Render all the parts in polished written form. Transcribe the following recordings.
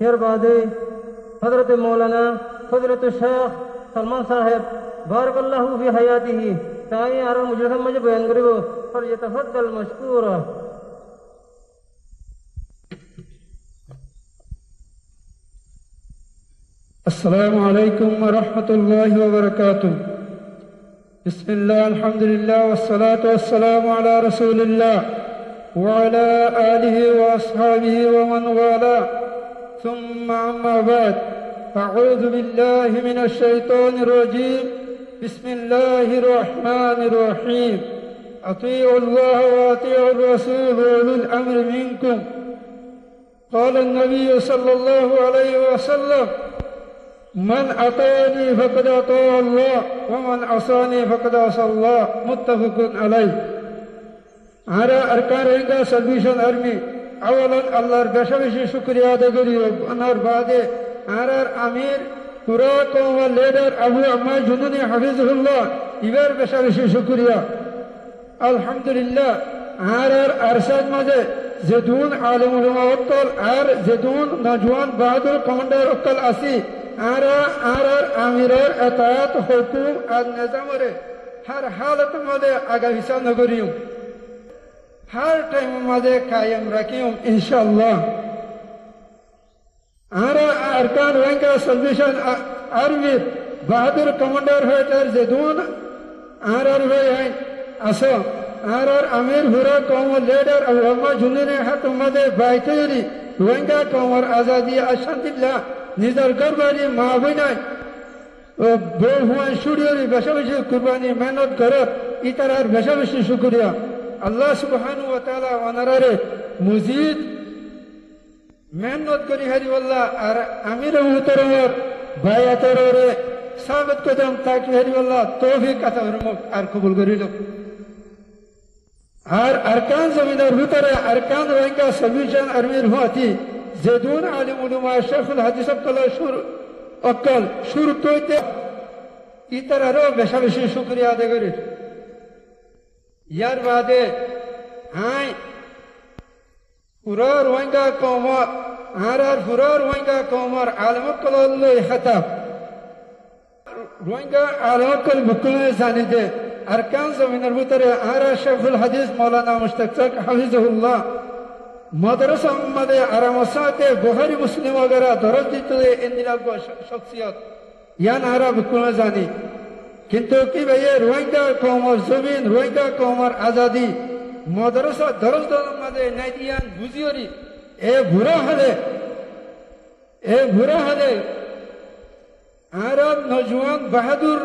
এর বাদে হযরত মৌলানা ফজলত শেখ সলমান সাহেব বারাকাল্লাহু ফি হায়াতিহি তাই আর মুজরাম মাঝে বয়ান করিব ফালইতাফাদ্দাল মাশকুরা। السلام عليكم ورحمة الله وبركاته. بسم الله الحمد لله والصلاة والسلام على رسول الله وعلى آله وأصحابه ومن والاه ثم أما بعد أعوذ بالله من الشيطان الرجيم بسم الله الرحمن الرحيم أطيعوا الله وأطيعوا الرسول وأولي الأمر منكم. قال النبي صلى الله عليه وسلم من أطاعني فقد أطاع الله ومن عصاني فقد عصى الله. متفق عليه. আরা আরকান রেঙ্গা সালভেশন আর্মি আওয়ালান আল্লাহর বেশি বেশি শুকরিয়া আদায় করি। ওনার বাদে আরার আমির পুরা কওমের লিডার আবু আম্মার জুনুনি হাফিজুল্লাহ ইবার বেশি বেশি শুকরিয়া। আলহামদুলিল্লাহ আরার আরসাদ মাঝে যেদুন আলেম উলামা ওয়াক্কাল আর যেদুন নজওয়ান বাহাদুর কমান্ডার ওয়াক্কাল আসি আরার আমিরের এতায়াত হুকুম আর নিজামরে हर हालत मदे आगा हिस्सा नगरियों हर टाइम मदे कायम रखियों इंशाअल्लाह. आरा अरकान रंगा सल्वेशन आर्मी बहादुर कमांडर हेटर जेदून आरार वे हैं असो आरार अमीर हुरा कौम लीडर अल्लामा जुनिने हाथ मदे बाइतेरी रंगा कौमर आजादी अशांतिल्ला निजर गरबारी माविना बहुआन शुडियोरी बेशा कुर्बानी मेहनत करत इतरार बेशा शुक्रिया. अल्लाह सुब्हानाहु व तआला वनारे मजीद मेहनत करी हरी वल्लाह और अमीर मुहतरमर बायातरे साबित कदम ताकि हरी वल्लाह तौफीक अता फरमाक और कबूल करी लो. और अरकान जमीनदार भीतर अरकान रंगा सल्वेशन अमीर हुआती जेदून आलिम उलमा शेखुल हदीस अक्कल शुरू तोते इतरारो बेशा बेशी शुक्रिया आदाय करी. यार बादे हाय पुरा रोहिंगा कौमर आरार पुरा रोहिंगा कौमर आलम कल्लो खताब रोहिंगा आलम कल बुकुने जाने दे अरकान जमीनर भीतरे आरा शेखुल हदीस मौलाना मुश्ताक हाफिजुल्लाह मदरसा मदे आरामसाते बुखारी मुस्लिम वगैरह दरज दीते इंदिरा को शख्सियत या नारा बुकुने जानी किंतु कि भैया रोहिंगा कौमर जमीन रोहिंगा कौमर आजादी मदरसा दरज मदे नाइदियान बुझियोरी ए बुरा हले आरब नौजवान बहादुर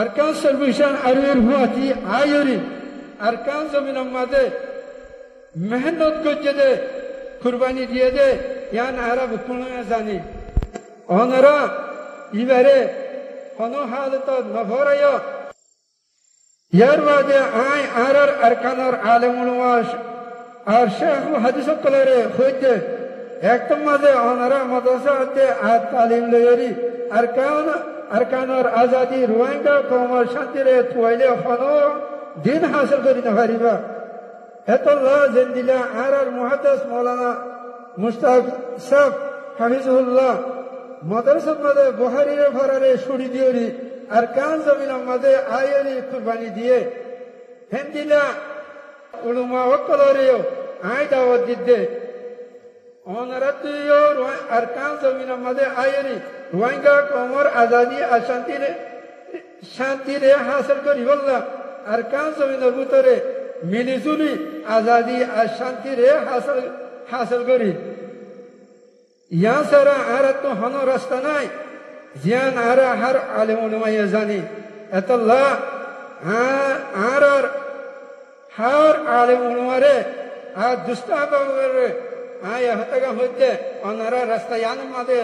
अरकान सर्विशन अरवीर हुआ थी आयोरी अरकान जमीन मदे मेहनत को दे कुर्बानी दिए दे या नारा बुकुने जानी ओनरा इबारे हनो हालत नभरायो यार वादे आय आरर अरकानर आलिम उलमा और शेख हदीस कलरे खोजे एक तो मदे ओनरा मदरसा ते आ तालीम लेरी अरकानर आजादी रोहिंगा कौमर शांति रे थोइले हनो दिन हासिल करी नहरीबा एतल्ला जिंदिला आरर मुहद्दिस मौलाना मुश्ताक साहब हाफिजुल्लाह मदरसा मदे बुखारी रे फरारे शुड़ी दियोरी अरकान जमीन मदे आयरी कुर्बानी दिए हिंदिला उलमा वक्कलरियो आय दावत दिदे ओनरतियो अरकान जमीन मदे आयरी रोहिंगा कौमर आजादी शांति रे हासिल करी वल्ला अरकान जमीन भीतरे मिलीजुली आजादी शांति रे हासिल करी यहाँ सारा आरा तो हनो रास्ता नहीं जियान आरा हर आलिम उलमा ये जानी एतल्ला आरार हर आलिम उलमा रे आ दुस्ता बावरे आ यहाँ तक होते अनारा रास्ता यान मादे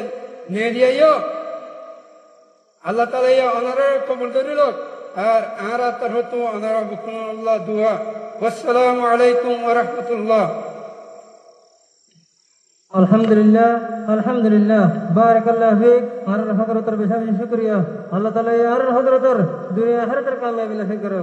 नेरिया यो अल्लाह ताला ये अनारा कबूल करी लो और आरा तरह तो अनारा बुकुन अल्लाह दुआ वस्सलामु अलैकुम व रहमतुल्लाह. अल्हम्दुलिल्लाह अल्हम्दुलिल्लाह बारकल्लाह फीक हर हजरतर बेशा शुक्रिया. अल्लाह ताला हर हजरतर दुनिया हर तर कामयाबी नसीब करो.